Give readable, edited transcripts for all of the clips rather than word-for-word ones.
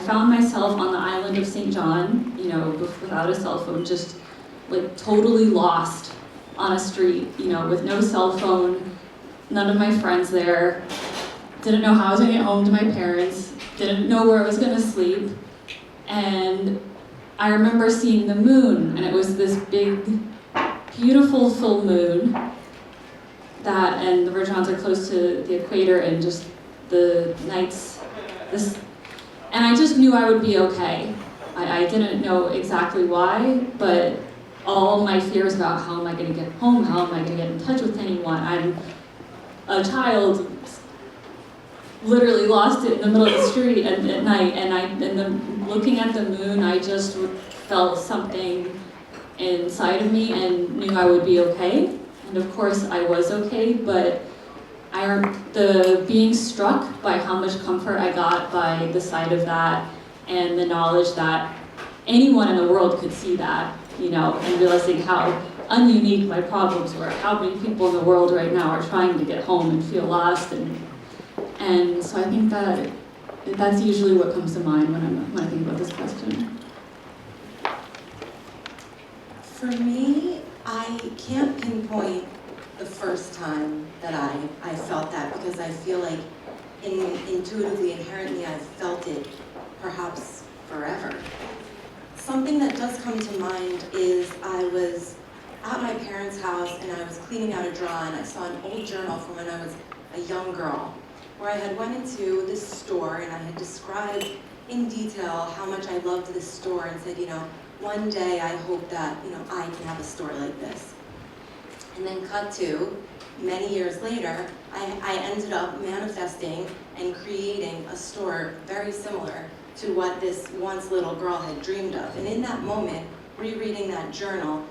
found myself on the island of St. John, you know, without a cell phone, just like totally lost on a street, you know, with no cell phone, none of my friends there, didn't know how I was gonna get home to my parents, didn't know where I was gonna sleep. And I remember seeing the moon, and it was this big, beautiful full moon and the Virgin Islands are close to the equator, and just the nights, and I just knew I would be okay. I didn't know exactly why, but all my fears about how am I gonna get home, how am I gonna get in touch with anyone, I'm a child, literally lost it in the middle of the street at night, and looking at the moon, I just felt something inside of me and knew I would be okay. And of course I was okay, but the being struck by how much comfort I got by the sight of that and the knowledge that anyone in the world could see that, you know, and realizing how ununique my problems were, how many people in the world right now are trying to get home and feel lost, and so I think that's usually what comes to mind when I think about this question. For me, I can't pinpoint the first time that I felt that, because I feel like intuitively, inherently, I've felt it perhaps forever. Something that does come to mind is I was at my parents' house and I was cleaning out a drawer, and I saw an old journal from when I was a young girl, where I had went into this store and I had described in detail how much I loved this store and said, you know, one day I hope that, you know, I can have a store like this. And then cut to, many years later, I ended up manifesting and creating a store very similar to what this once little girl had dreamed of. And in that moment, rereading that journal,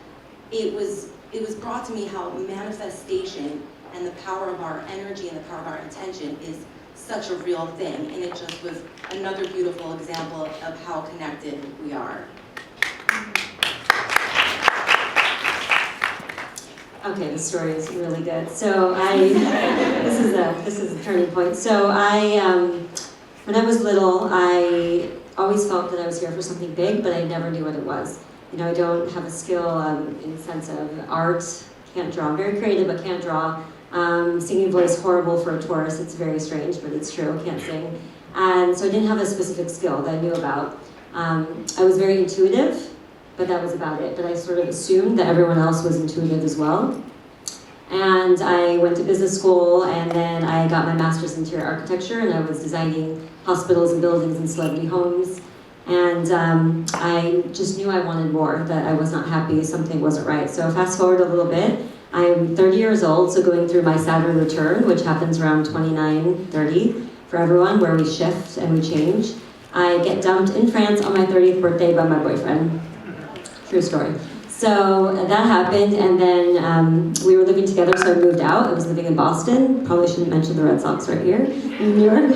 it was brought to me how manifestation and the power of our energy and the power of our intention is such a real thing. And it just was another beautiful example of how connected we are. Okay, the story is really good. So this is a turning point. So when I was little, I always felt that I was here for something big, but I never knew what it was. You know, I don't have a skill in the sense of art, can't draw. I'm very creative, but can't draw. Singing voice, horrible for a Taurus. It's very strange, but it's true, can't sing. And so I didn't have a specific skill that I knew about. I was very intuitive, but that was about it. But I sort of assumed that everyone else was intuitive as well. And I went to business school, and then I got my master's in interior architecture, and I was designing hospitals and buildings and celebrity homes. And I just knew I wanted more, that I was not happy, something wasn't right. So fast forward a little bit, I'm 30 years old, so going through my Saturn Return, which happens around 29, 30 for everyone, where we shift and we change. I get dumped in France on my 30th birthday by my boyfriend. True story. So that happened, and then we were living together, so I moved out. I was living in Boston. Probably shouldn't mention the Red Sox right here in New York.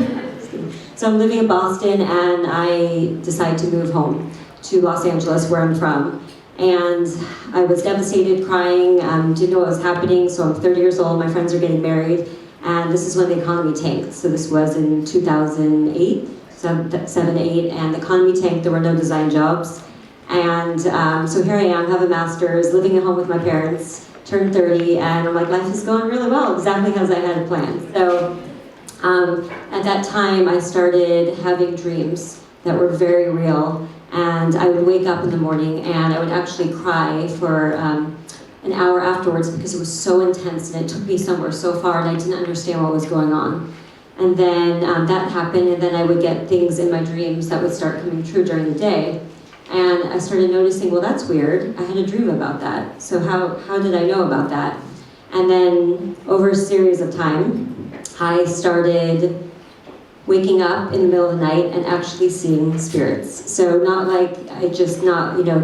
So I'm living in Boston, and I decide to move home to Los Angeles, where I'm from. And I was devastated, crying, didn't know what was happening. So I'm 30 years old, my friends are getting married, and this is when the economy tanked. So this was in 2008, 7, 8, and the economy tanked. There were no design jobs. And so here I am, have a master's, living at home with my parents, turned 30, and I'm like, life is going really well, exactly as I had planned. So at that time, I started having dreams that were very real, and I would wake up in the morning and I would actually cry for an hour afterwards because it was so intense and it took me somewhere so far and I didn't understand what was going on. And then that happened, and then I would get things in my dreams that would start coming true during the day. And I started noticing, well, that's weird. I had a dream about that. So how did I know about that? And then over a series of time, I started waking up in the middle of the night and actually seeing spirits. So not like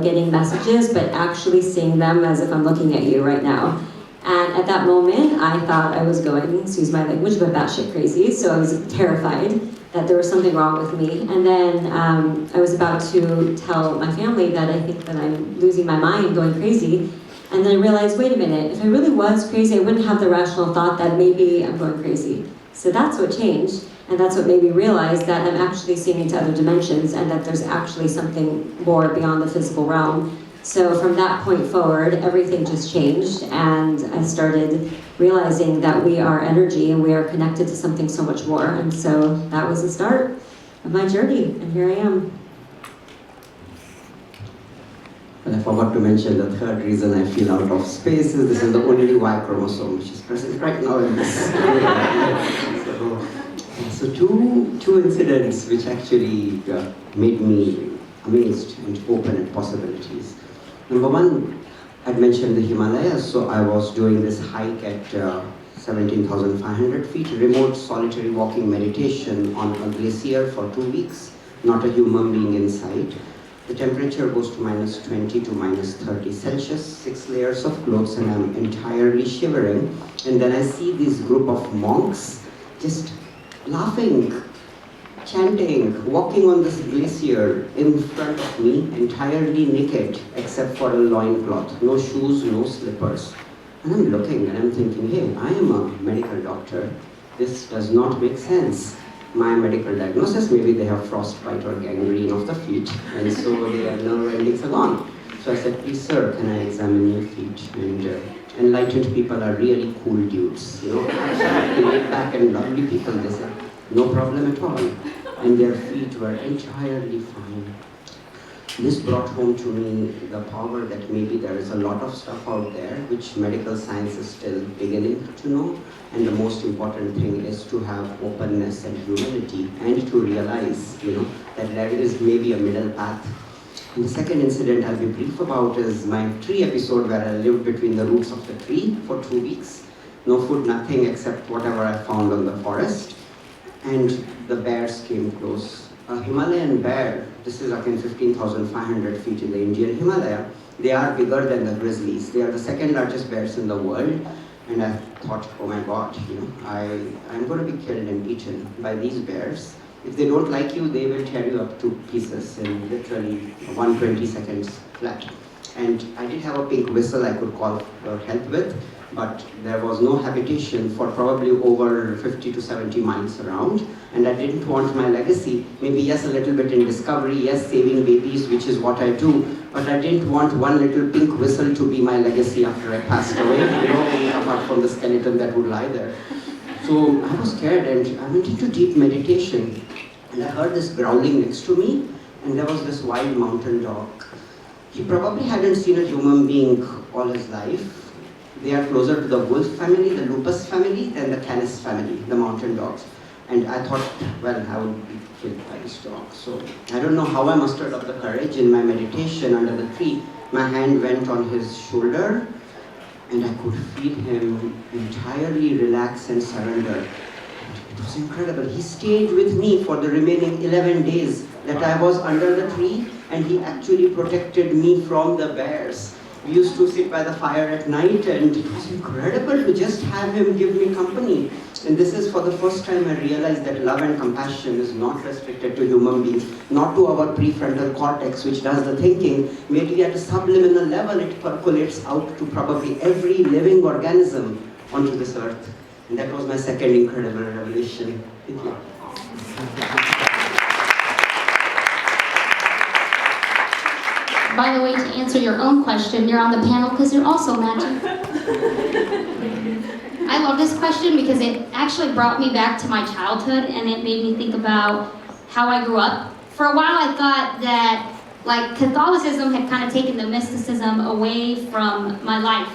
getting messages, but actually seeing them as if I'm looking at you right now. And at that moment, I thought I was going, excuse my language, but batshit crazy. So I was terrified that there was something wrong with me. And then I was about to tell my family that I think that I'm losing my mind, going crazy. And then I realized, wait a minute, if I really was crazy, I wouldn't have the rational thought that maybe I'm going crazy. So that's what changed. And that's what made me realize that I'm actually seeing into other dimensions and that there's actually something more beyond the physical realm. So from that point forward, everything just changed, and I started realizing that we are energy and we are connected to something so much more. And so that was the start of my journey, and here I am. And I forgot to mention the third reason I feel out of space is this is the only Y chromosome which is present right now in this. So two incidents which actually made me amazed and open at possibilities. Number one, I'd mentioned the Himalayas, so I was doing this hike at 17,500 feet, remote solitary walking meditation on a glacier for 2 weeks, not a human being in sight. The temperature goes to -20 to -30 Celsius, 6 layers of clothes, and I'm entirely shivering. And then I see this group of monks just laughing, chanting, walking on this glacier in front of me, entirely naked, except for a loincloth, no shoes, no slippers. And I'm looking and I'm thinking, hey, I am a medical doctor. This does not make sense. My medical diagnosis, maybe they have frostbite or gangrene of the feet, and so their nerve endings are gone. So I said, please sir, can I examine your feet? And enlightened people are really cool dudes, you know, laid back and lovely people. They said, no problem at all. And their feet were entirely fine. This brought home to me the power that maybe there is a lot of stuff out there which medical science is still beginning to know. And the most important thing is to have openness and humility and to realize, you know, that there is maybe a middle path. And the second incident I'll be brief about is my tree episode where I lived between the roots of the tree for 2 weeks. No food, nothing except whatever I found on the forest. And the bears came close. A Himalayan bear, this is again 15,500 feet in the Indian Himalaya. They are bigger than the grizzlies. They are the second largest bears in the world. And I thought, oh my God, you know, I'm going to be killed and eaten by these bears. If they don't like you, they will tear you up to pieces in literally 120 seconds flat. And I did have a pink whistle I could call for help with, but there was no habitation for probably over 50 to 70 miles around. And I didn't want my legacy, maybe yes, a little bit in discovery, yes, saving babies, which is what I do, but I didn't want one little pink whistle to be my legacy after I passed away, you know, apart from the skeleton that would lie there. So I was scared and I went into deep meditation. And I heard this growling next to me, and there was this wild mountain dog. He probably hadn't seen a human being all his life. They are closer to the wolf family, the lupus family, than the canis family, the mountain dogs. And I thought, well, I would be killed by this dog. So I don't know how I mustered up the courage in my meditation under the tree. My hand went on his shoulder, and I could feel him entirely relax and surrender. It was incredible. He stayed with me for the remaining 11 days that I was under the tree, and he actually protected me from the bears. We used to sit by the fire at night, and it was incredible to just have him give me company. And this is for the first time I realized that love and compassion is not restricted to human beings, not to our prefrontal cortex, which does the thinking. Maybe at a subliminal level, it percolates out to probably every living organism onto this earth. And that was my second incredible revelation. Thank you. By the way, to answer your own question, you're on the panel because you're also magic. I love this question because it actually brought me back to my childhood, and it made me think about how I grew up. For a while I thought that like Catholicism had kind of taken the mysticism away from my life.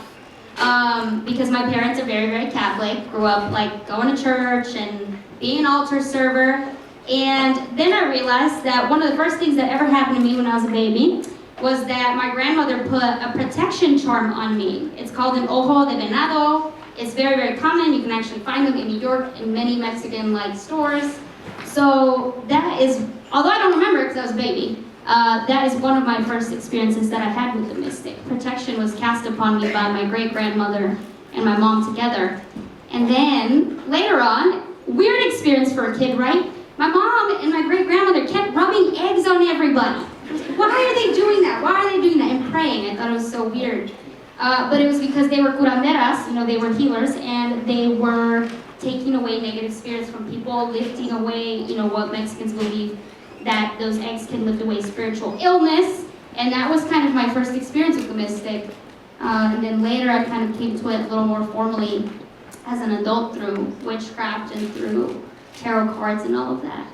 Because my parents are very, very Catholic, grew up like going to church and being an altar server. And then I realized that one of the first things that ever happened to me when I was a baby was that my grandmother put a protection charm on me. It's called an ojo de venado. It's very, very common. You can actually find them in New York in many Mexican-like stores. So that is, although I don't remember it because I was a baby, that is one of my first experiences that I had with the mystic. Protection was cast upon me by my great-grandmother and my mom together. And then, later on, weird experience for a kid, right? My mom and my great-grandmother kept rubbing eggs on everybody. Why are they doing that? Why are they doing that? And praying. I thought it was so weird. But it was because they were curanderas, you know, they were healers, and they were taking away negative spirits from people, lifting away, what Mexicans believe, that those eggs can lift away spiritual illness. And that was kind of my first experience with the mystic. And then later I kind of came to it a little more formally as an adult through witchcraft and through tarot cards and all of that.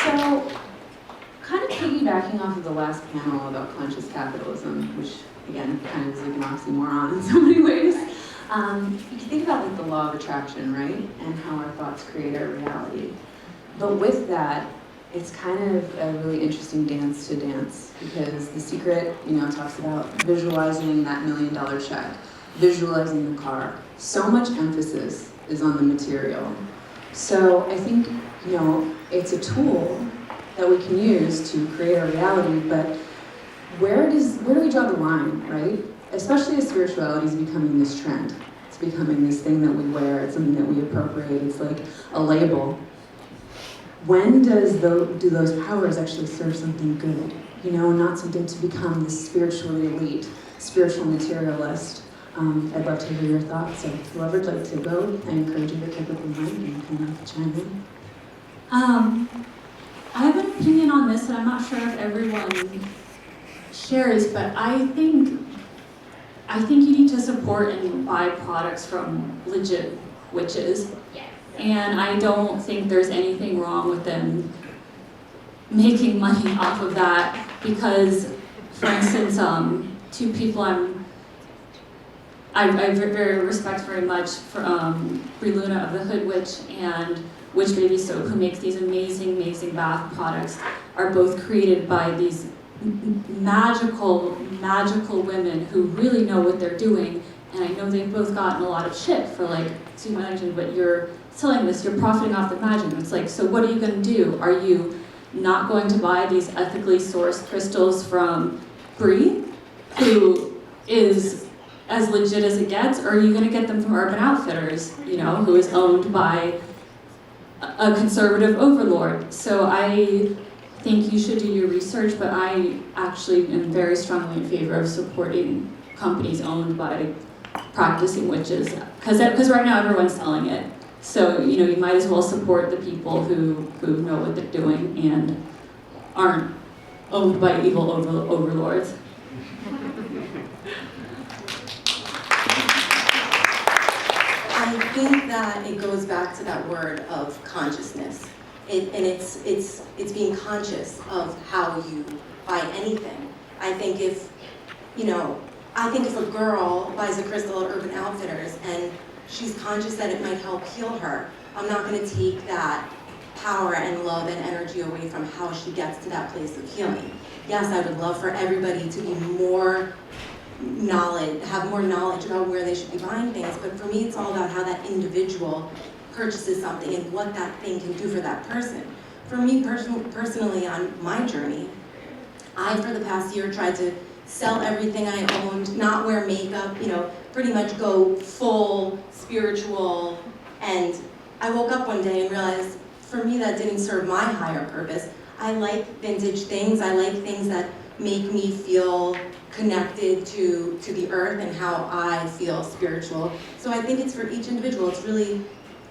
So, kind of piggybacking off of the last panel about conscious capitalism, which again kind of is like an oxymoron in so many ways. You can think about like the law of attraction, right? And how our thoughts create our reality. But with that, it's kind of a really interesting dance to dance, because The Secret, talks about visualizing that $1 million check, visualizing the car. So much emphasis is on the material. So I think, it's a tool that we can use to create our reality, but where do we draw the line, right? Especially as spirituality is becoming this trend. It's becoming this thing that we wear, it's something that we appropriate, it's like a label. When do those powers actually serve something good? Not something to become this spiritually elite, spiritual materialist. I'd love to hear your thoughts, so whoever would like to go, I encourage you to pick up the mic and kind of chime in. I have an opinion on this, and I'm not sure if everyone shares, but I think you need to support and buy products from legit witches. And I don't think there's anything wrong with them making money off of that, because, for instance, two people I very respect very much, Brie Luna of the Hood Witch and Witch Baby Soap, who makes these amazing, amazing bath products, are both created by these magical, magical women who really know what they're doing. And I know they've both gotten a lot of shit for but you're selling this, you're profiting off the magic. It's like, so what are you going to do? Are you not going to buy these ethically sourced crystals from Brie, who is as legit as it gets, or are you going to get them from Urban Outfitters, who is owned by a conservative overlord? So I think you should do your research, but I actually am very strongly in favor of supporting companies owned by practicing witches, because right now everyone's selling it. So, you might as well support the people who know what they're doing and aren't owned by evil overlords. I think that it goes back to that word of consciousness. It's being conscious of how you buy anything. I think if a girl buys a crystal at Urban Outfitters and she's conscious that it might help heal her, I'm not going to take that power and love and energy away from how she gets to that place of healing. Yes, I would love for everybody to be have more knowledge about where they should be buying things, but for me it's all about how that individual purchases something and what that thing can do for that person. For me personally on my journey, I for the past year tried to sell everything I owned, not wear makeup, pretty much go full spiritual, and I woke up one day and realized for me that didn't serve my higher purpose. I like vintage things, I like things that make me feel connected to the earth and how I feel spiritual. So I think it's for each individual, it's really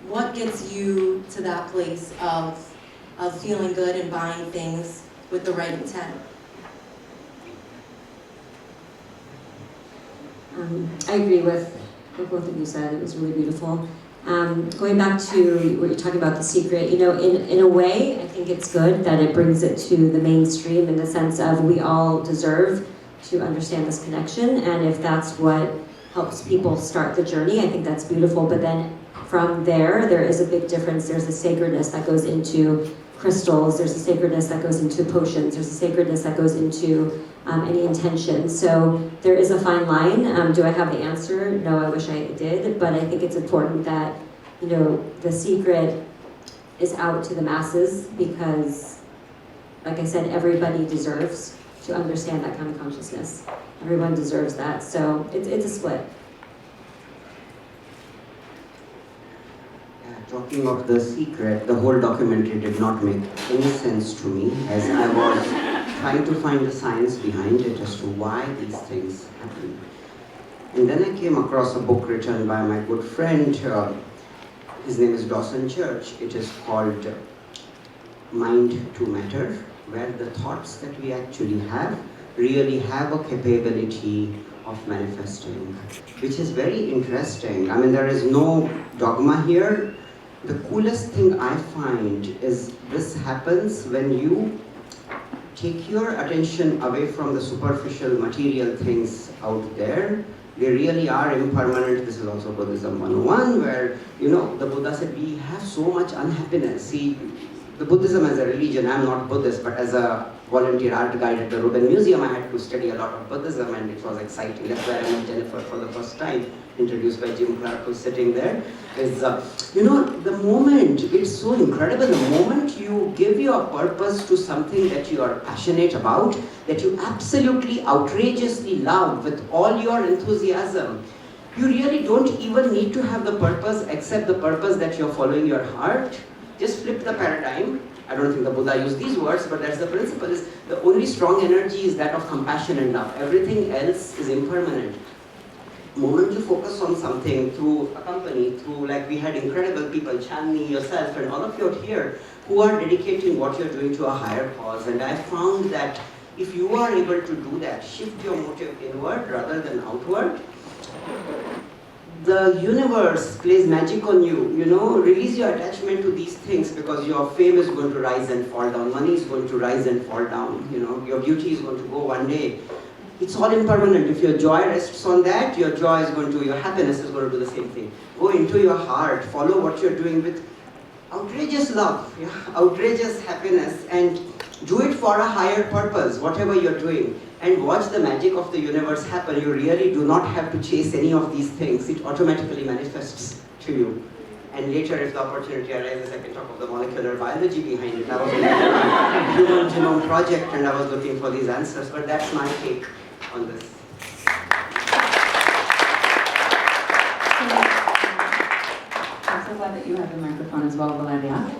what gets you to that place of feeling good and buying things with the right intent. I agree with what both of you said. It was really beautiful. Going back to what you're talking about, The Secret, in a way, I think it's good that it brings it to the mainstream in the sense of we all deserve to understand this connection, and if that's what helps people start the journey, I think that's beautiful. But then from there is a big difference. There's a sacredness that goes into crystals, there's a sacredness that goes into potions, there's a sacredness that goes into any intention. So there is a fine line. Do I have the answer? No, I wish I did, but I think it's important that, The Secret is out to the masses because, like I said, everybody deserves to understand that kind of consciousness. Everyone deserves that, so it's a split. Talking of The Secret, the whole documentary did not make any sense to me, as I was trying to find the science behind it as to why these things happen. And then I came across a book written by my good friend, his name is Dawson Church. It is called Mind to Matter, where the thoughts that we actually have really have a capability of manifesting, which is very interesting. I mean, there is no dogma here. The coolest thing I find is this happens when you take your attention away from the superficial material things out there. They really are impermanent. This is also Buddhism 101, where, the Buddha said we have so much unhappiness. See, the Buddhism as a religion, I'm not Buddhist, but as a volunteer art guide at the Rubin Museum, I had to study a lot of Buddhism, and it was exciting. That's where I met Jennifer for the first time, introduced by Jim Clark, who's sitting there. Is the moment, it's so incredible, the moment you give your purpose to something that you are passionate about, that you absolutely outrageously love with all your enthusiasm, you really don't even need to have the purpose except the purpose that you're following your heart. Just flip the paradigm. I don't think the Buddha used these words, but that's the principle. Is the only strong energy is that of compassion and love. Everything else is impermanent. The moment you focus on something through a company, through, like, we had incredible people, Chandni, yourself, and all of you out here, who are dedicating what you're doing to a higher cause. And I found that if you are able to do that, shift your motive inward rather than outward, the universe plays magic on you, release your attachment to these things, because your fame is going to rise and fall down, money is going to rise and fall down, your beauty is going to go one day. It's all impermanent. If your joy rests on that, your happiness is going to do the same thing. Go into your heart, follow what you're doing with outrageous love, outrageous happiness, and do it for a higher purpose, whatever you're doing. And watch the magic of the universe happen. You really do not have to chase any of these things. It automatically manifests to you. And later, if the opportunity arises, I can talk of the molecular biology behind it. I was in a human genome project, and I was looking for these answers, but that's my take on this. I'm so glad that you have the microphone as well, Valeria.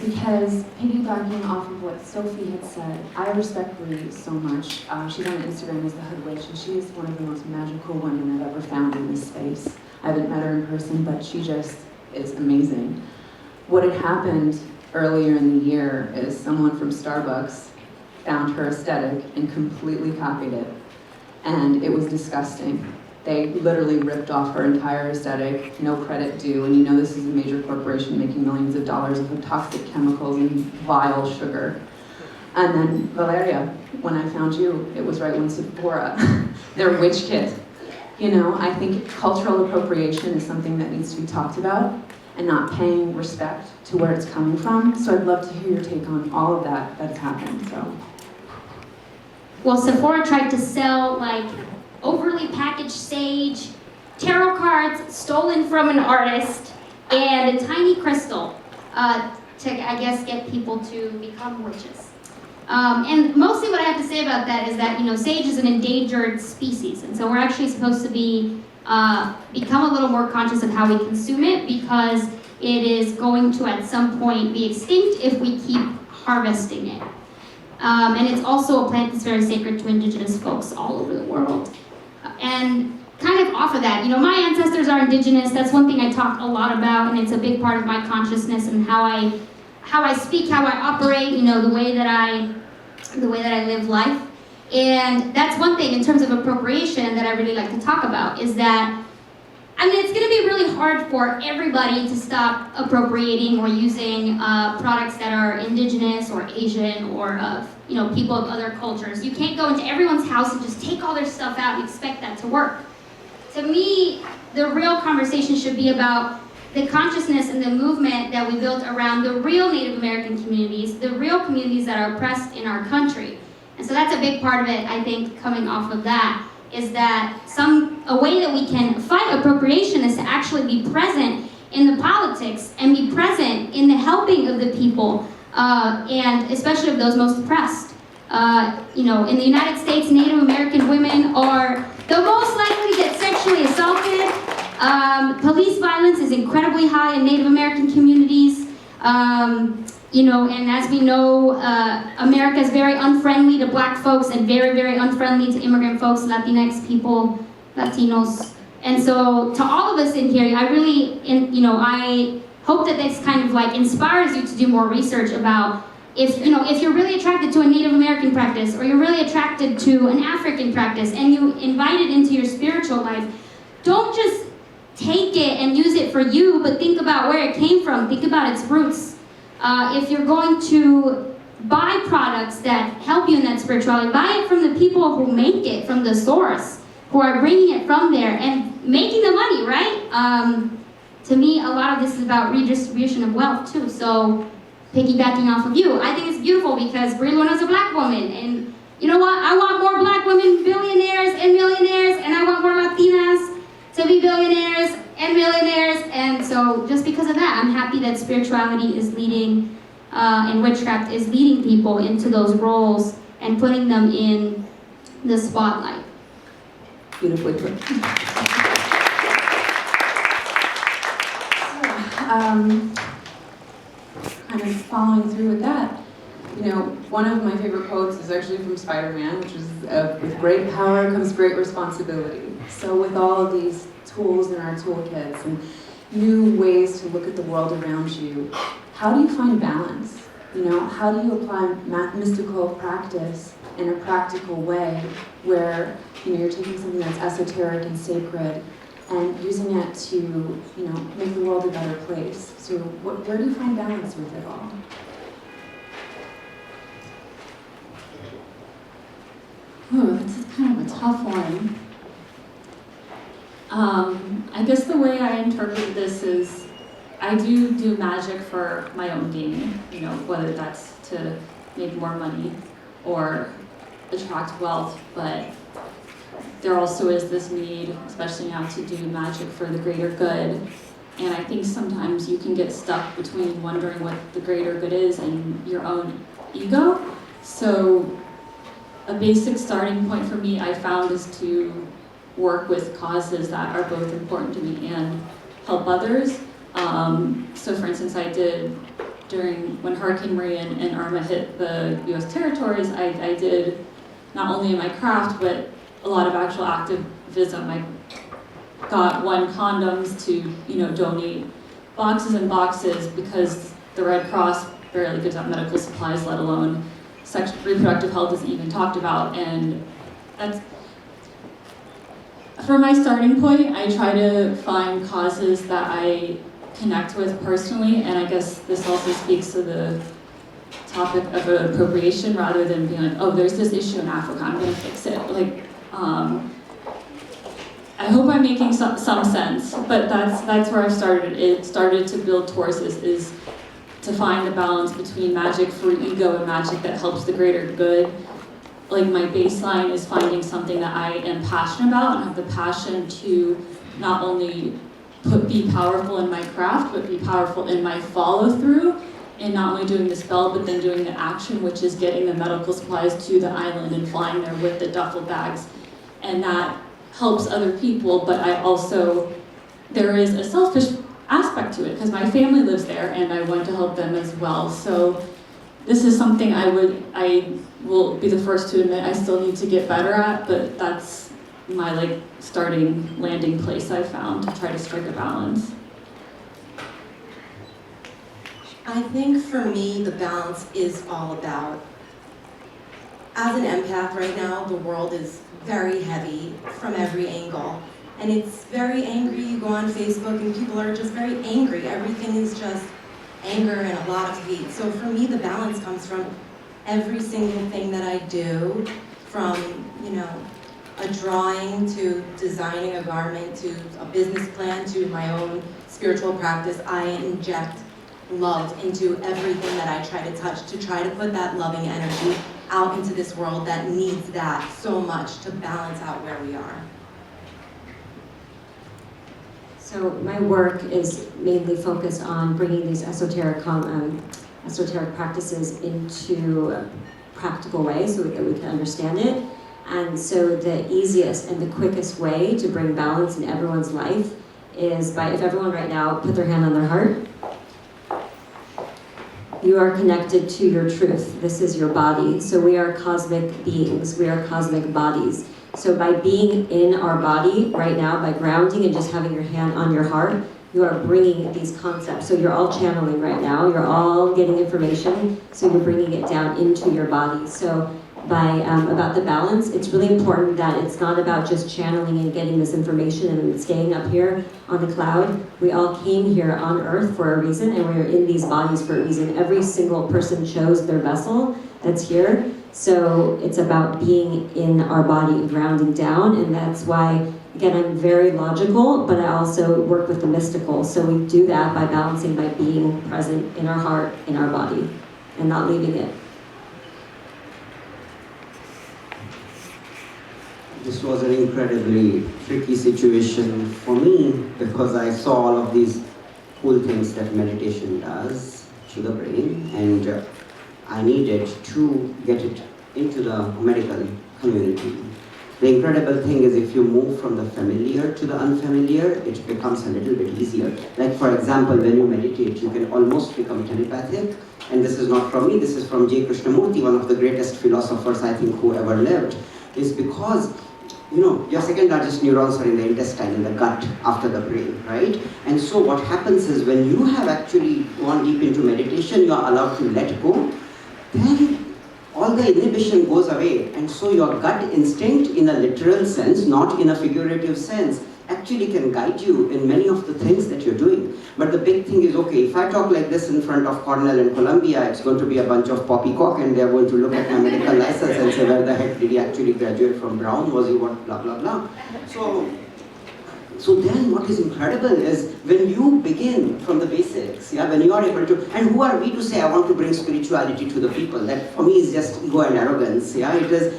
Because piggybacking off of what Sophie had said, I respect Bree so much. She's on Instagram as the Hood Witch, and she is one of the most magical women I've ever found in this space. I haven't met her in person, but she just is amazing. What had happened earlier in the year is someone from Starbucks found her aesthetic and completely copied it. And it was disgusting. They literally ripped off her entire aesthetic, no credit due, and this is a major corporation making millions of dollars of toxic chemicals and vile sugar. And then Valeria, when I found you, it was right when Sephora, their witch kit. I think cultural appropriation is something that needs to be talked about and not paying respect to where it's coming from. So I'd love to hear your take on all of that that's happened. Well, Sephora tried to sell overly packaged sage, tarot cards stolen from an artist, and a tiny crystal to, I guess, get people to become witches. And mostly what I have to say about that is that, sage is an endangered species, and so we're actually supposed to be become a little more conscious of how we consume it, because it is going to at some point be extinct if we keep harvesting it. And it's also a plant that's very sacred to indigenous folks all over the world. And kind of off of that, my ancestors are indigenous. That's one thing I talk a lot about, and it's a big part of my consciousness and how I speak, how I operate, the way that I live life. And that's one thing in terms of appropriation that I really like to talk about, is that it's going to be really hard for everybody to stop appropriating or using products that are indigenous or Asian or of people of other cultures. You can't go into everyone's house and just take all their stuff out and expect that to work. To me, the real conversation should be about the consciousness and the movement that we built around the real Native American communities, the real communities that are oppressed in our country. And so that's a big part of it, I think, coming off of that, is that a way that we can fight appropriation is to actually be present in the politics and be present in the helping of the people, and especially of those most oppressed. In the United States, Native American women are the most likely to get sexually assaulted. Police violence is incredibly high in Native American communities. And as we know, America is very unfriendly to Black folks and very, very unfriendly to immigrant folks, Latinx people, Latinos. And so to all of us in here, I really, I hope that this kind of like inspires you to do more research about if you're really attracted to a Native American practice, or you're really attracted to an African practice, and you invite it into your spiritual life, don't just take it and use it for you, but think about where it came from. Think about its roots. If you're going to buy products that help you in that spirituality, buy it from the people who make it, from the source, who are bringing it from there and making the money, right? To me, a lot of this is about redistribution of wealth too. So piggybacking off of you, I think it's beautiful because Brie Luna's a black woman, and you know what? I want more black women billionaires and millionaires, and I want more Latinas to be billionaires and millionaires. And so just because of that, I'm happy that spirituality is leading, and witchcraft is leading people into those roles and putting them in the spotlight. Beautifully put. Kind of following through with that, one of my favorite quotes is actually from Spider-Man, which is, with great power comes great responsibility. So with all of these tools in our toolkits and new ways to look at the world around you, how do you find balance? How do you apply mystical practice in a practical way where, you're taking something that's esoteric and sacred and using it to, make the world a better place? So where do you find balance with it all? This is kind of a tough one. I guess the way I interpret this is I do magic for my own gain, whether that's to make more money or attract wealth, but there also is this need, especially now, to do magic for the greater good. And I think sometimes you can get stuck between wondering what the greater good is and your own ego. So a basic starting point for me, I found, is to work with causes that are both important to me and help others. So for instance, I did when Hurricane Maria and Irma hit the US territories, I did not only in my craft, but a lot of actual activism. I got condoms to, donate boxes and boxes because the Red Cross barely gives out medical supplies, let alone reproductive health is even talked about. And that's, for my starting point, I try to find causes that I connect with personally, and I guess this also speaks to the topic of appropriation, rather than being like, oh, there's this issue in Africa, I'm gonna fix it. I hope I'm making some sense, but that's where I started. It started to build towards this, is to find the balance between magic for ego and magic that helps the greater good. Like, my baseline is finding something that I am passionate about and have the passion to not only be powerful in my craft, but be powerful in my follow through, and not only doing the spell, but then doing the action, which is getting the medical supplies to the island and flying there with the duffel bags. And that helps other people, but there is a selfish aspect to it, because my family lives there and I want to help them as well. So this is something I will be the first to admit I still need to get better at, but that's my starting landing place I found to try to strike a balance. I think for me, the balance is all about, as an empath right now, the world is very heavy from every angle. And it's very angry. You go on Facebook and people are just very angry. Everything is just anger and a lot of hate. So for me, the balance comes from every single thing that I do, from, a drawing to designing a garment to a business plan to my own spiritual practice. I inject love into everything that I try to touch, to try to put that loving energy out into this world that needs that so much to balance out where we are. So my work is mainly focused on bringing these esoteric practices into a practical way so that we can understand it. And so the easiest and the quickest way to bring balance in everyone's life is by, if everyone right now put their hand on their heart, you are connected to your truth. This is your body. So we are cosmic beings. We are cosmic bodies. So by being in our body right now, by grounding and just having your hand on your heart, you are bringing these concepts. So you're all channeling right now, you're all getting information, so you're bringing it down into your body. So about the balance, it's really important that it's not about just channeling and getting this information and staying up here on the cloud. We all came here on Earth for a reason, and we're in these bodies for a reason. Every single person chose their vessel that's here. So it's about being in our body and grounding down, and that's why, again, I'm very logical, but I also work with the mystical. So we do that by balancing, by being present in our heart, in our body, and not leaving it. This was an incredibly tricky situation for me because I saw all of these cool things that meditation does to the brain, and I needed to get it into the medical community. The incredible thing is if you move from the familiar to the unfamiliar, it becomes a little bit easier. Like for example, when you meditate, you can almost become telepathic. And this is not from me, this is from J. Krishnamurti, one of the greatest philosophers I think who ever lived. Is because, your second largest neurons are in the intestine, in the gut, after the brain, right? And so what happens is when you have actually gone deep into meditation, you are allowed to let go, then all the inhibition goes away. And so your gut instinct, in a literal sense, not in a figurative sense, actually can guide you in many of the things that you're doing. But the big thing is, okay, if I talk like this in front of Cornell and Columbia, it's going to be a bunch of poppycock, and they're going to look at my medical license and say, where the heck did he actually graduate from Brown? Was he what, blah, blah, blah. So then what is incredible is when you begin from the basics, when you are able to, and who are we to say, I want to bring spirituality to the people? That for me is just ego and arrogance. It is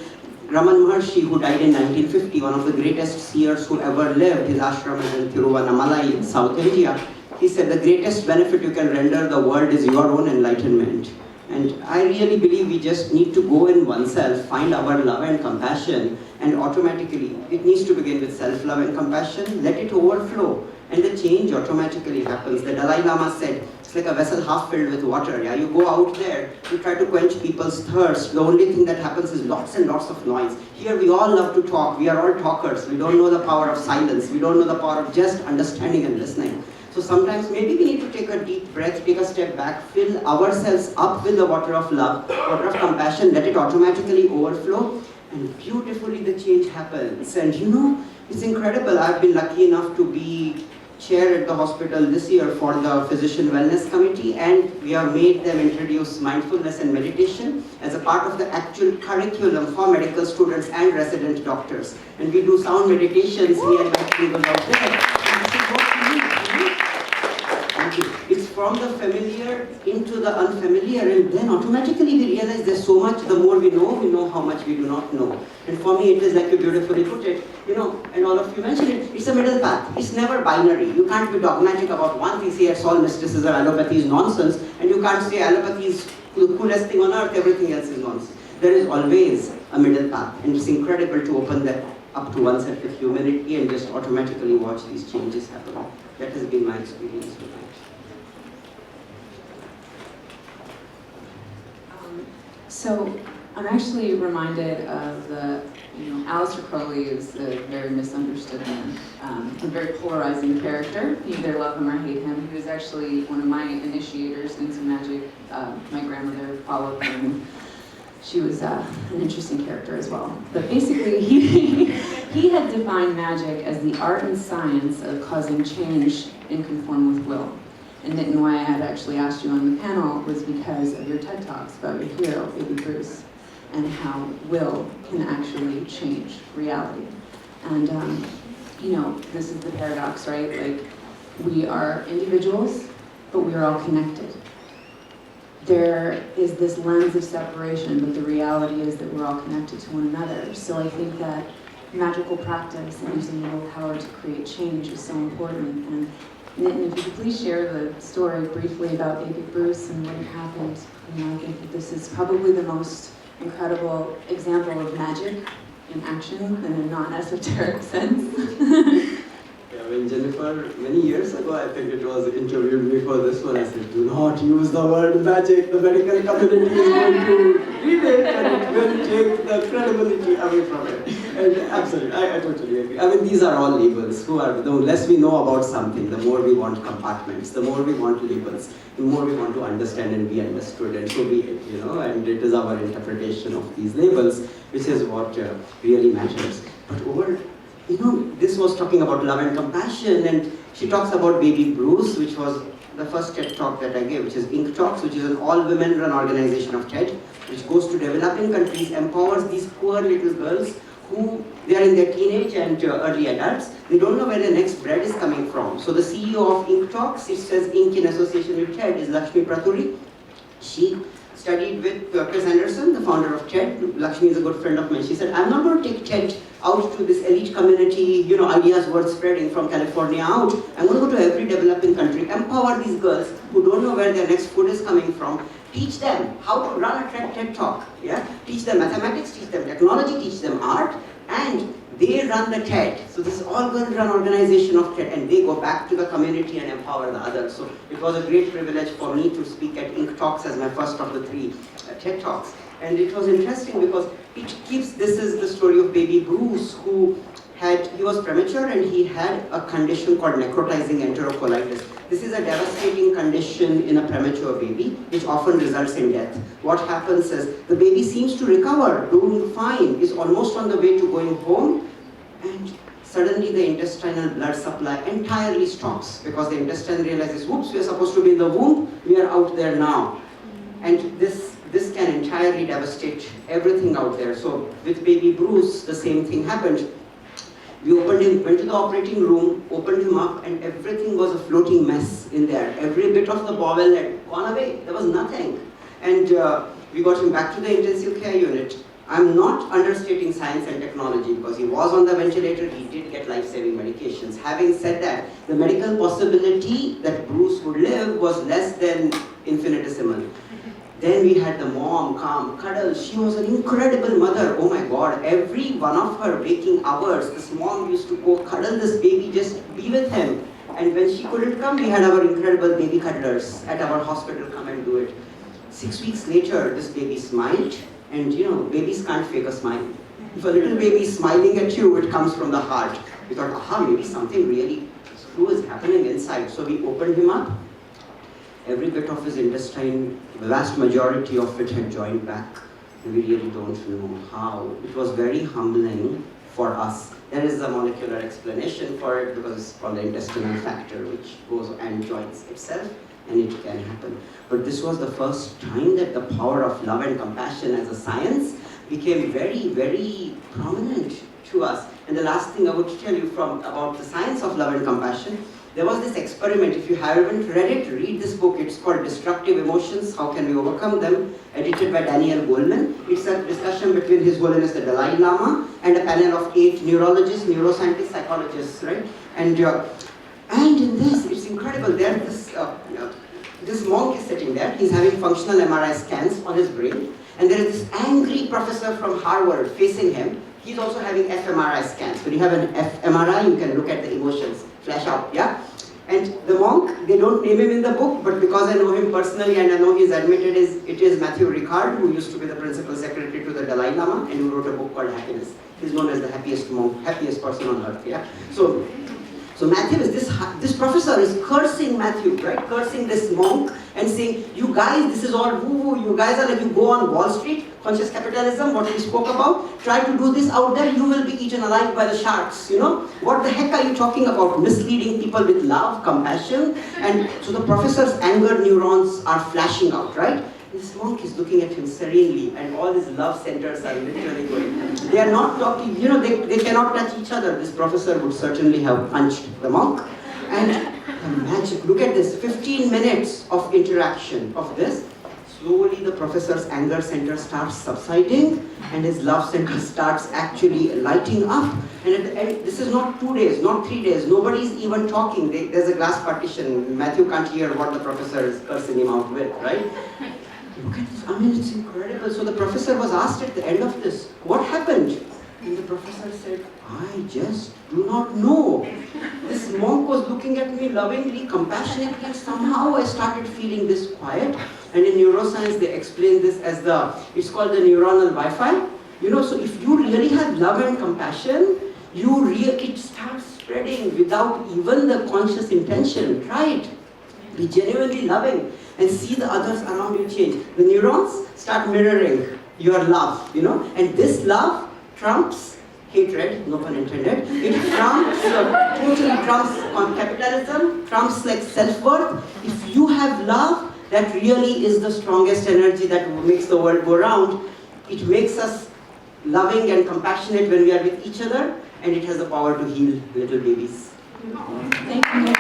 Raman Maharshi, who died in 1950, one of the greatest seers who ever lived. His ashram is in Tiruvannamalai in South India. He said the greatest benefit you can render the world is your own enlightenment. And I really believe we just need to go in oneself, find our love and compassion, and automatically, it needs to begin with self-love and compassion, let it overflow, and the change automatically happens. The Dalai Lama said, it's like a vessel half filled with water. You go out there, you try to quench people's thirst. The only thing that happens is lots and lots of noise. Here we all love to talk. We are all talkers. We don't know the power of silence. We don't know the power of just understanding and listening. So sometimes maybe we need to take a deep breath, take a step back, fill ourselves up with the water of love, water of compassion, let it automatically overflow, and beautifully the change happens. And it's incredible. I've been lucky enough to be chair at the hospital this year for the Physician Wellness Committee, and we have made them introduce mindfulness and meditation as a part of the actual curriculum for medical students and resident doctors. And we do sound meditations, me and my people out there. It's from the familiar into the unfamiliar, and then automatically we realize there's so much. The more we know how much we do not know. And for me, it is like you beautifully put it, and all of you mentioned it, it's a middle path. It's never binary. You can't be dogmatic about one thing, say it's all mysticism, allopathy is nonsense, and you can't say allopathy is the coolest thing on earth, everything else is nonsense. There is always a middle path, and it's incredible to open that up to oneself with humility and just automatically watch these changes happen. That has been my experience with it. So I'm actually reminded of Aleister Crowley is a very misunderstood man, a very polarizing character. You either love him or hate him. He was actually one of my initiators into magic. My grandmother followed him. She was an interesting character as well. But basically, he had defined magic as the art and science of causing change in conform with will. And Nitin, why I had actually asked you on the panel was because of your TED Talks about your hero, Baby Bruce, and how will can actually change reality. And, this is the paradox, right? Like, we are individuals, but we are all connected. There is this lens of separation, but the reality is that we're all connected to one another. So I think that magical practice and using your willpower to create change is so important. And Nitin, if you could please share the story briefly about Baby Bruce and what had happened. I think that this is probably the most incredible example of magic in action in a non-esoteric sense. When Jennifer, many years ago, I think it was, interviewed me for this one, I said, do not use the word magic, the medical community is going to read it and it will take the credibility away from it. And absolutely, I totally agree. I mean, these are all labels. The less we know about something, the more we want compartments, the more we want labels, the more we want to understand and be understood, and so be it, and it is our interpretation of these labels, which is what really matters. But this was talking about love and compassion, and she talks about baby Bruce, which was the first TED talk that I gave, which is Ink Talks, which is an all-women run organization of TED, which goes to developing countries, empowers these poor little girls who, they are in their teenage and early adults, they don't know where their next bread is coming from. So the CEO of Ink Talks, it says Ink in association with TED, is Lakshmi Praturi. She studied with Chris Anderson, the founder of TED. Lakshmi is a good friend of mine. She said, I'm not going to take TED out to this elite community, ideas worth spreading from California out. I'm going to go to every developing country, empower these girls who don't know where their next food is coming from, teach them how to run a TED talk, teach them mathematics, teach them technology, teach them art, and they run the TED. So this is all girl run organization of TED, and they go back to the community and empower the others. So it was a great privilege for me to speak at Ink Talks as my first of the 3 TED Talks. And it was interesting because this is the story of baby Bruce, he was premature and he had a condition called necrotizing enterocolitis. This is a devastating condition in a premature baby, which often results in death. What happens is, the baby seems to recover, doing fine, is almost on the way to going home, and suddenly the intestinal blood supply entirely stops, because the intestine realizes, whoops, we are supposed to be in the womb, we are out there now. And this can entirely devastate everything out there. So with baby Bruce, the same thing happened. We opened him, went to the operating room, opened him up, and everything was a floating mess in there. Every bit of the bowel had gone away. There was nothing. And we got him back to the intensive care unit. I'm not understating science and technology, because he was on the ventilator, he did get life-saving medications. Having said that, the medical possibility that Bruce would live was less than infinitesimal. Then we had the mom come, cuddle. She was an incredible mother. Oh my God, every one of her waking hours, this mom used to go cuddle this baby, just be with him. And when she couldn't come, we had our incredible baby cuddlers at our hospital come and do it. 6 weeks later, this baby smiled, and babies can't fake a smile. If a little baby is smiling at you, it comes from the heart. We thought, maybe something really true is happening inside. So we opened him up. Every bit of his intestine, the vast majority of it had joined back. And we really don't know how. It was very humbling for us. There is a molecular explanation for it, because it's called the intestinal factor, which goes and joins itself, and it can happen. But this was the first time that the power of love and compassion as a science became very, very prominent to us. And the last thing I would tell you about the science of love and compassion, there was this experiment. If you haven't read it, read this book. It's called Destructive Emotions, How Can We Overcome Them? Edited by Danielle Goleman. It's a discussion between His Holiness the Dalai Lama and a panel of 8 neurologists, neuroscientists, psychologists, right? And in this, it's incredible. There's this monk is sitting there. He's having functional MRI scans on his brain. And there is this angry professor from Harvard facing him. He's also having fMRI scans. When you have an fMRI, you can look at the emotions flash out, And the monk, they don't name him in the book, but because I know him personally and I know he's admitted, it is Matthew Ricard, who used to be the principal secretary to the Dalai Lama, and who wrote a book called Happiness. He's known as the happiest monk, happiest person on earth, So Matthew is this professor is cursing Matthew, right? Cursing this monk and saying, you guys, this is all woo-woo. You guys are like, you go on Wall Street, conscious capitalism, what we spoke about, try to do this out there, you will be eaten alive by the sharks, What the heck are you talking about? Misleading people with love, compassion. And so the professor's anger neurons are flashing out, right? This monk is looking at him serenely, and all his love centers are literally going. They are not talking, they cannot touch each other. This professor would certainly have punched the monk. And the magic, look at this, 15 minutes of interaction of this. Slowly the professor's anger center starts subsiding, and his love center starts actually lighting up. And at the end, this is not 2 days, not 3 days, nobody's even talking. There's a glass partition. Matthew can't hear what the professor is cursing him out with, right? Look at this, it's incredible. So the professor was asked at the end of this, what happened? And the professor said, I just do not know. This monk was looking at me lovingly, compassionately, and somehow I started feeling this quiet. And in neuroscience, they explain this as it's called the neuronal Wi-Fi. So if you really have love and compassion, it starts spreading without even the conscious intention. Try it. Be genuinely loving and see the others around you change. The neurons start mirroring your love, and this love trumps hatred, no pun intended. It trumps, totally trumps capitalism, trumps like self-worth. If you have love, that really is the strongest energy that makes the world go round. It makes us loving and compassionate when we are with each other, and it has the power to heal little babies. Thank you.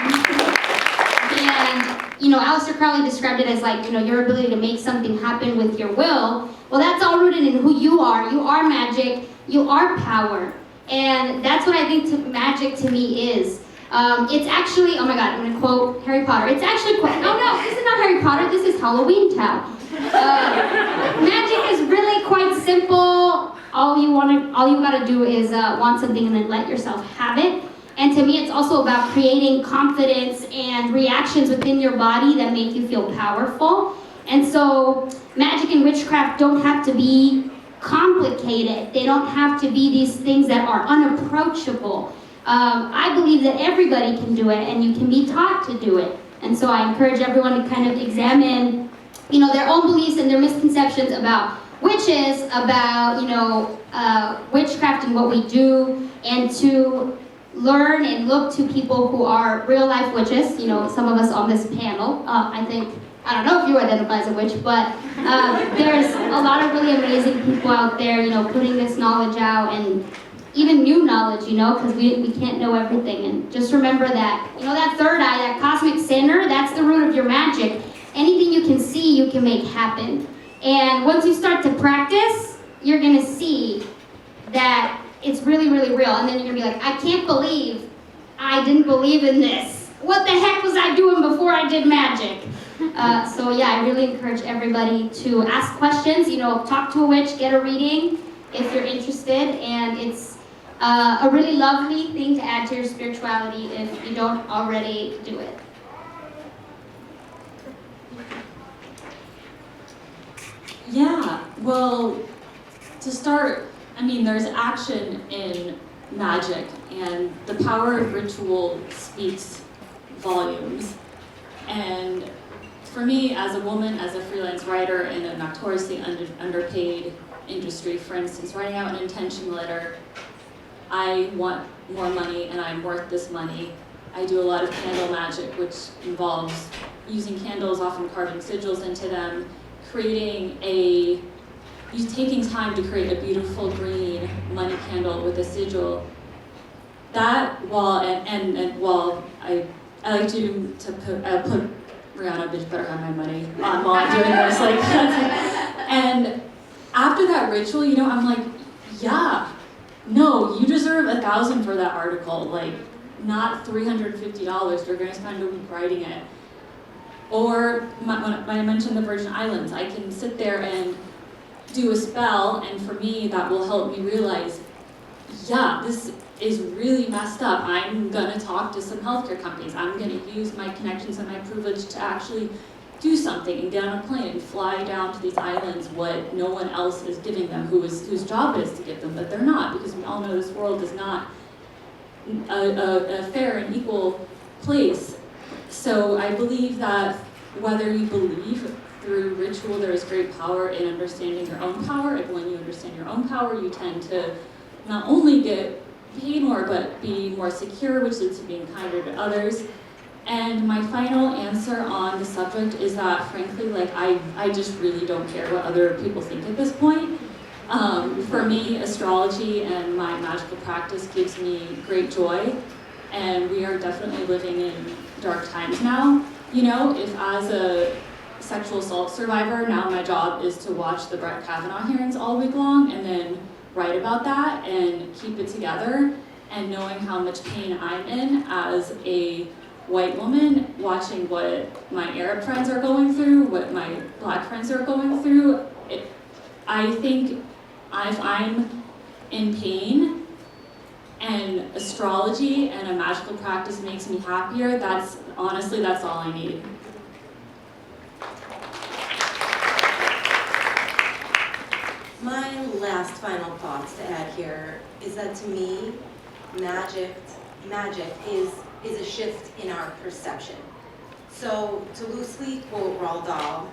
And, Aleister Crowley described it as like, your ability to make something happen with your will. Well, that's all rooted in who you are. You are magic. You are power. And that's what I think magic to me is. It's actually, oh my God, I'm going to quote Harry Potter. It's actually, no, this is not Harry Potter. This is Halloween Town. Magic is really quite simple. All you gotta do is want something and then let yourself have it. And to me, it's also about creating confidence and reactions within your body that make you feel powerful. And so magic and witchcraft don't have to be complicated. They don't have to be these things that are unapproachable. I believe that everybody can do it, and you can be taught to do it. And so I encourage everyone to kind of examine, their own beliefs and their misconceptions about witches, about, witchcraft and what we do, and to learn and look to people who are real life witches. Some of us on this panel, I don't know if you identify as a witch, but there's a lot of really amazing people out there, putting this knowledge out, and even new knowledge, because we can't know everything. And just remember that, that third eye, that cosmic center, that's the root of your magic. Anything you can see, you can make happen. And once you start to practice, you're going to see that it's really, really real. And then you're going to be like, I can't believe I didn't believe in this. What the heck was I doing before I did magic? So yeah, I really encourage everybody to ask questions, talk to a witch, get a reading if you're interested. And it's a really lovely thing to add to your spirituality if you don't already do it. Yeah, well, to start, there's action in magic, and the power of ritual speaks volumes. And for me, as a woman, as a freelance writer in a notoriously underpaid industry, for instance, writing out an intention letter, I want more money and I'm worth this money. I do a lot of candle magic, which involves using candles, often carving sigils into them, taking time to create a beautiful green money candle with a sigil. That while I like to put Rihanna, bitch better have my money on while I'm doing this, and after that ritual, I'm like, yeah, no, you deserve $1,000 for that article, not $350. You're gonna spend a week writing it. Or when I mentioned the Virgin Islands, I can sit there and do a spell, and for me, that will help me realize, yeah, this is really messed up. I'm gonna talk to some healthcare companies. I'm gonna use my connections and my privilege to actually do something and get on a plane and fly down to these islands, what no one else is giving them, whose job it is to give them, but they're not, because we all know this world is not a fair and equal place. So I believe that whether you believe through ritual there is great power in understanding your own power, and when you understand your own power, you tend to not only get paid more, but be more secure, which leads to being kinder to others. And my final answer on the subject is that, frankly, I just really don't care what other people think at this point. For me, astrology and my magical practice gives me great joy, and we are definitely living in dark times now. If as a sexual assault survivor, now my job is to watch the Brett Kavanaugh hearings all week long and then write about that and keep it together, and knowing how much pain I'm in as a white woman, watching what my Arab friends are going through, what my Black friends are going through, I think if I'm in pain and astrology and a magical practice makes me happier, that's all I need. last final thoughts to add here is that to me, magic is a shift in our perception. So to loosely quote Roald Dahl,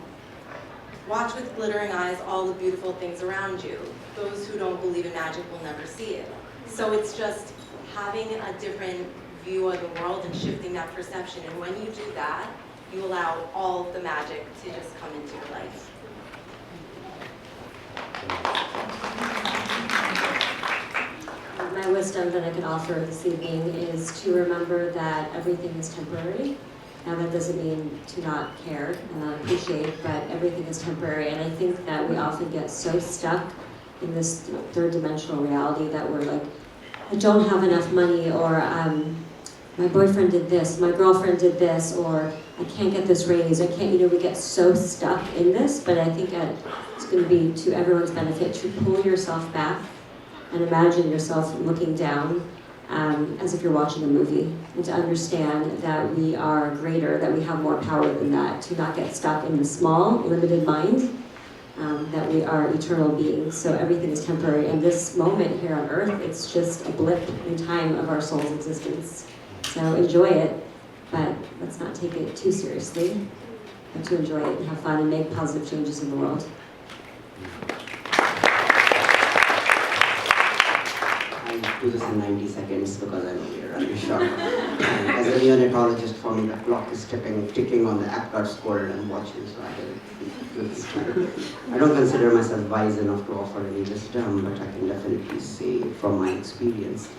watch with glittering eyes all the beautiful things around you. Those who don't believe in magic will never see it. So it's just having a different view of the world and shifting that perception. And when you do that, you allow all of the magic to just come into your life. My wisdom that I could offer this evening is to remember that everything is temporary. Now that doesn't mean to not care and not appreciate, but everything is temporary. And I think that we often get so stuck in this third dimensional reality that we're like, I don't have enough money, or my boyfriend did this, my girlfriend did this, or I can't get this raise, I can't, we get so stuck in this, but I think it's going to be to everyone's benefit to pull yourself back and imagine yourself looking down as if you're watching a movie, and to understand that we are greater, that we have more power than that, to not get stuck in the small, limited mind, that we are eternal beings, so everything is temporary. And this moment here on earth, it's just a blip in time of our soul's existence. So enjoy it, but let's not take it too seriously, but to enjoy it and have fun and make positive changes in the world. I'll do this in 90 seconds because I know we're running short. As a neonatologist, for me, the clock is ticking on the Apgar score and I'm watching, so I will do this time. I don't consider myself wise enough to offer any wisdom, but I can definitely say from my experience,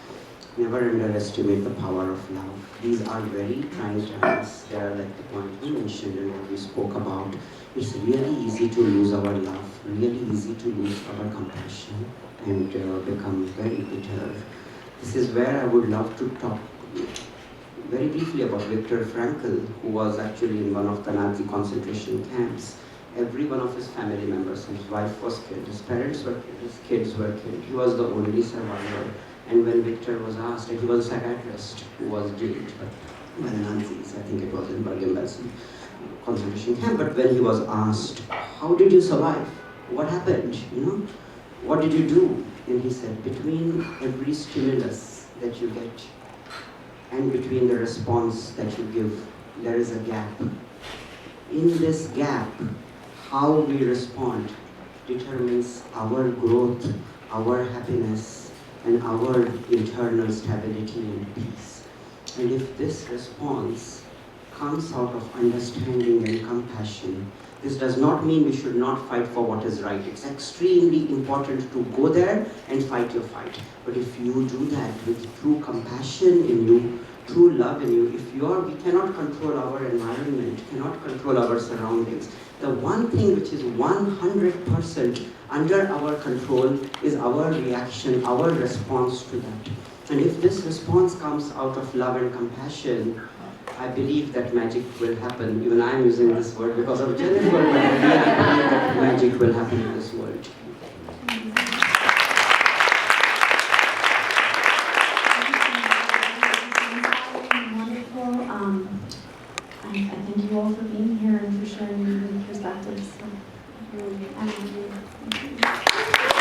never underestimate the power of love. These are very trying times. They are like the point we mentioned and what we spoke about. It's really easy to lose our love, really easy to lose our compassion and become very bitter. This is where I would love to talk very briefly about Viktor Frankl, who was actually in one of the Nazi concentration camps. Every one of his family members, his wife was killed, his parents were killed, his kids were killed. He was the only survivor. And when Viktor was asked, and he was a psychiatrist who was jailed by the Nazis, I think it was in Bergen-Belsen concentration camp, but when he was asked, how did you survive? What happened? What did you do? And he said, between every stimulus that you get and between the response that you give, there is a gap. In this gap, how we respond determines our growth, our happiness, and our internal stability and peace. And if this response comes out of understanding and compassion, this does not mean we should not fight for what is right. It's extremely important to go there and fight your fight. But if you do that with true compassion in you, true love in you, we cannot control our environment, cannot control our surroundings. The one thing which is 100% under our control is our reaction, our response to that. And if this response comes out of love and compassion, I believe that magic will happen. Even I am using this word because of Jennifer, but I really believe that magic will happen in this world. Wonderful. I thank you all for being here and for sharing your perspectives. So, really, thank you.